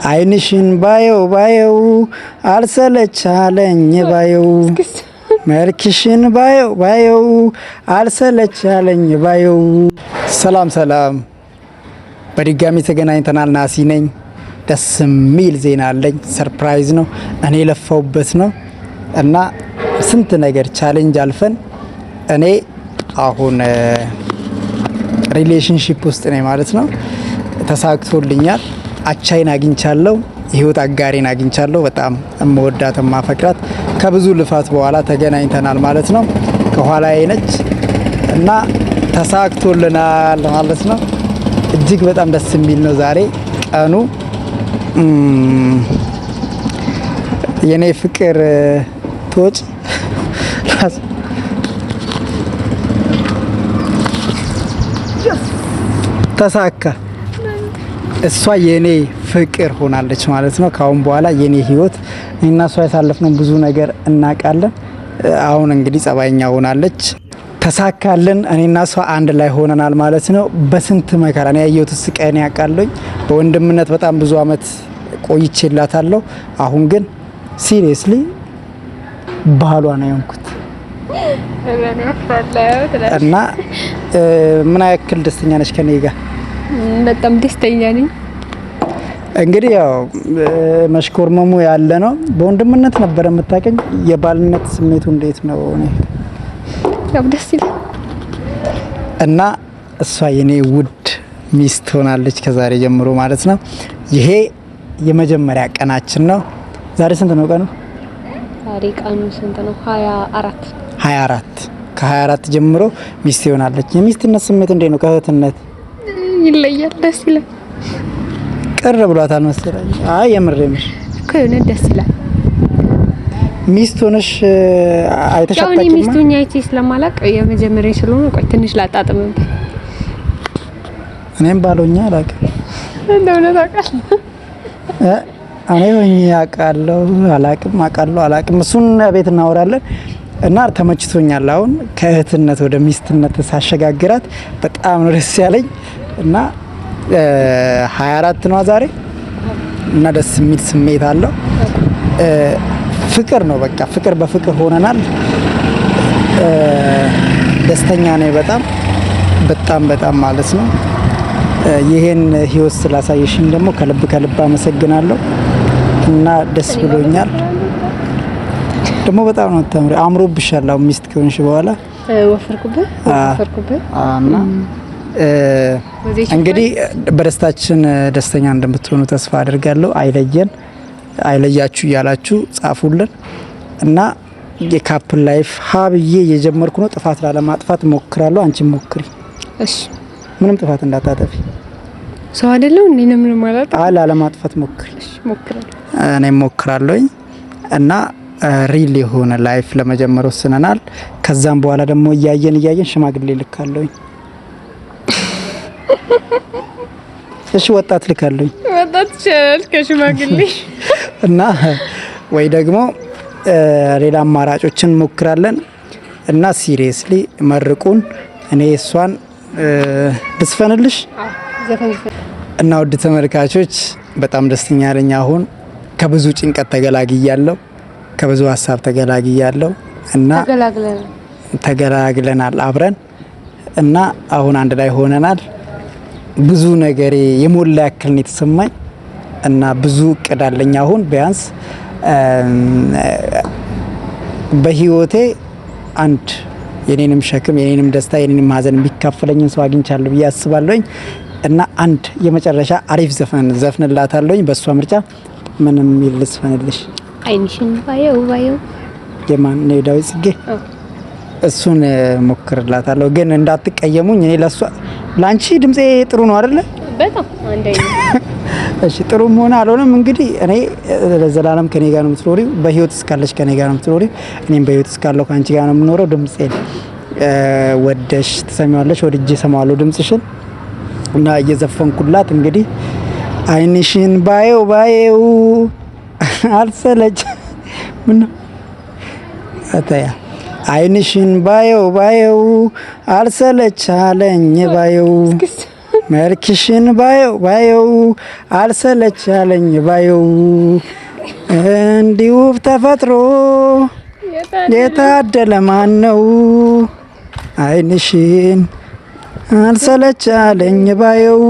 አይንሽን ባየው ባየው አልሰለቻለኝ ባየው መልክሽን ባየው ባየው አልሰለቻለኝ ባየው። ሰላም ሰላም፣ በድጋሚ ተገናኝተናል። ናሲ ነኝ። ደስ የሚል ዜና አለኝ። ሰርፕራይዝ ነው። እኔ ለፋውበት ነው እና ስንት ነገር ቻሌንጅ አልፈን እኔ አሁን ሪሌሽንሺፕ ውስጥ ነኝ ማለት ነው። ተሳክቶልኛል። አቻይን አግኝቻለሁ። የህይወት አጋሪን አግኝቻለሁ። በጣም እመወዳት ማፈቅራት ከብዙ ልፋት በኋላ ተገናኝተናል ማለት ነው። ከኋላዬ ነች እና ተሳክቶልናል ማለት ነው። እጅግ በጣም ደስ የሚል ነው ዛሬ ቀኑ። የኔ ፍቅር ቶጭ ተሳካ። እሷ የኔ ፍቅር ሆናለች ማለት ነው። ካሁን በኋላ የኔ ህይወት እና እሷ ያሳለፍነው ብዙ ነገር እናውቃለን። አሁን እንግዲህ ጸባይኛ ሆናለች። ተሳካልን። እኔና እሷ አንድ ላይ ሆነናል ማለት ነው። በስንት መከራ ነው ያየሁት። ስቃይን ያውቃለኝ። በወንድምነት በጣም ብዙ አመት ቆይቼላታለሁ። አሁን ግን ሲሪየስሊ ባህሏ ነው የሆንኩት እና ምን ያክል ደስተኛ ነች ከኔ ጋር? በጣም ደስተኛ ነኝ። እንግዲህ ያው መሽኮርመሙ ያለ ነው። በወንድምነት ነበር የምታውቀኝ። የባልነት ስሜቱ እንዴት ነው? እኔ ያው ደስ ይላል እና እሷ የኔ ውድ ሚስት ሆናለች ከዛሬ ጀምሮ ማለት ነው። ይሄ የመጀመሪያ ቀናችን ነው። ዛሬ ስንት ነው ቀኑ? ዛሬ ቀኑ ስንት ነው? 24 ከ24 ጀምሮ ሚስት ሆናለች። የሚስትነት ስሜት እንዴት ነው? ከእህትነት ይለያል። ደስ ይላል። ቅር ብሏታል መሰለኝ። አይ የምሬምሽ ከሆነ ደስ ይላል። ሚስት ሆነሽ አይተሻታቂማ? ያው ሚስት ሆኜ አይቼ ስለማላቅ የመጀመሪያ ስለሆነ ቆይ ትንሽ ላጣጥም። እኔም ባሎኛ አላውቅም። እንደሆነ ታውቃለህ? እኔ ሆኜ አውቃለሁ አላውቅም። እሱን ቤት እናወራለን እና ተመችቶኛል። አሁን ከእህትነት ወደ ሚስትነት ሳሸጋግራት በጣም ነው ደስ ያለኝ እና 24 ነው ዛሬ እና ደስ የሚል ስሜት አለው። ፍቅር ነው በቃ ፍቅር በፍቅር ሆነናል። ደስተኛ ነኝ በጣም ማለት ነው። ይሄን ህይወት ስላሳየሽኝ ደግሞ ከልብ አመሰግናለሁ እና ደስ ብሎኛል። ደግሞ በጣም ነው ተምሪ አምሮብሻል። አሁን ሚስት ከሆንሽ በኋላ ወፈርኩበት እና እንግዲህ በደስታችን ደስተኛ እንደምትሆኑ ተስፋ አድርጋለሁ። አይለያችሁ እያላችሁ ጻፉልን እና የካፕል ላይፍ ሀብዬ እየጀመርኩ ነው። ጥፋት ላለማጥፋት ሞክራለሁ። አንቺም ሞክሪ እሺ። ምንም ጥፋት እንዳታጠፊ። ሰው አይደለም እኔ ምን ማለት ላለማጥፋት ሞክሪ። እሺ ሞክራለሁ። እኔም ሞክራለሁ እና ሪል የሆነ ላይፍ ለመጀመር ወስነናል። ከዛም በኋላ ደግሞ እያየን ሽማግሌ ልካለሁኝ። እሺ ወጣት ልካለሁኝ። ወጣት ይችላል ከሽማግሌ እና ወይ ደግሞ ሌላ አማራጮችን ሞክራለን እና ሲሪየስሊ መርቁን። እኔ እሷን ልስፈንልሽ እና ውድ ተመልካቾች በጣም ደስተኛ ነኝ። አሁን ከብዙ ጭንቀት ተገላግያለሁ። ከብዙ ሀሳብ ተገላግያለሁ እና ተገላግለናል አብረን እና አሁን አንድ ላይ ሆነናል። ብዙ ነገር የሞላ ያክል ነው የተሰማኝ እና ብዙ እቅድ አለኝ። አሁን ቢያንስ በህይወቴ አንድ የኔንም ሸክም የኔንም ደስታ የኔንም ሀዘን የሚካፈለኝን ሰው አግኝቻለሁ ብዬ አስባለሁኝ እና አንድ የመጨረሻ አሪፍ ዘፍንላታለሁኝ። በእሷ ምርጫ ምንም ይልስፈንልሽ። አይንሽን ባየው የማን ነው? ዳዊት ጽጌ። እሱን ሞክርላታለሁ ግን እንዳትቀየሙኝ። እኔ ላንቺ ድምጼ ጥሩ ነው አይደለ? በጣም አንደኛ። እሺ ጥሩም ሆነ አልሆነም እንግዲህ እኔ ለዘላለም ከኔ ጋር ነው የምትኖሪው። በህይወት እስካለሽ ከኔ ጋር ነው የምትኖሪው። እኔም በህይወት እስካለሁ ካንቺ ጋር ነው የምኖረው። ድምጼን ወደሽ ትሰሚዋለሽ፣ ወድጄ እሰማዋለሁ ድምጽሽን እና እየዘፈንኩላት እንግዲህ አይንሽን ባየው አልሰለች ምን አታያ አይንሽን ባየው አልሰለች አለኝ ባየው መልክሽን ባየው አልሰለች አለኝ ባየው እንዲህ ውብ ተፈጥሮ የታደለ ማን ነው? አይንሽን አልሰለች አለኝ ባየው